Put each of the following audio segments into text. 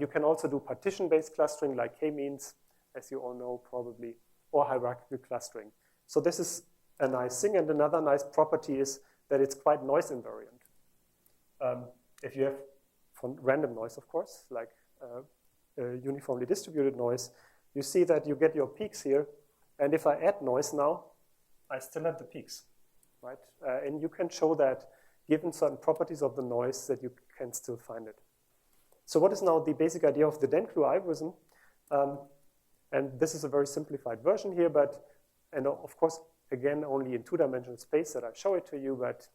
But you can also do partition-based clustering like k-means, as you all know probably, or hierarchical clustering. So this is a nice thing. And another nice property is that it's quite noise invariant. If you have random noise, of course, like uniformly distributed noise, you see that you get your peaks here. And if I add noise now, I still have the peaks, right? And you can show that given certain properties of the noise that you can still find it. So what is now the basic idea of the Denclue algorithm? And this is a very simplified version here, but, and of course, again, only in two-dimensional space that I show it to you, but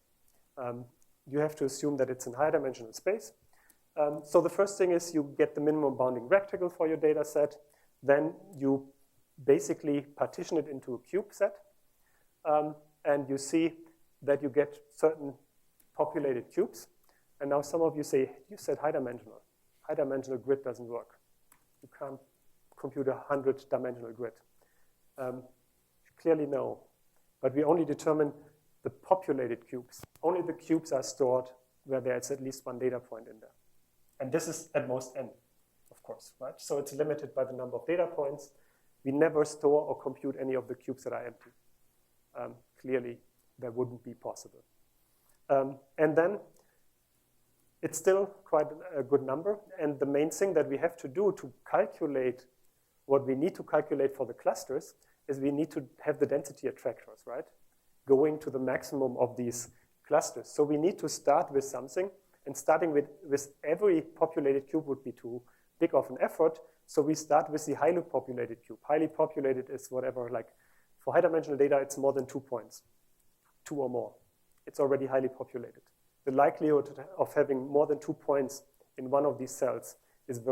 you have to assume that it's in high dimensional space. So the first thing is you get the minimum bounding rectangle for your data set. Then you basically partition it into a cube set. And you see that you get certain populated cubes. And now some of you say, you said high dimensional. High dimensional grid doesn't work. You can't compute a 100-dimensional grid. Clearly no. But we only determine the populated cubes. Only the cubes are stored where there's at least one data point in there. And this is at most n, of course, right? So it's limited by the number of data points. We never store or compute any of the cubes that are empty. Clearly, that wouldn't be possible. And then it's still quite a good number. And the main thing that we have to do to calculate what we need to calculate for the clusters is we need to have the density attractors, right? Going to the maximum of these clusters. So we need to start with something. And starting with every populated cube would be too big of an effort. So we start with the highly populated cube. Highly populated is whatever, like for high-dimensional data, it's more than 2 points, 2 or more. It's already highly populated. The likelihood of having more than 2 points in one of these cells is very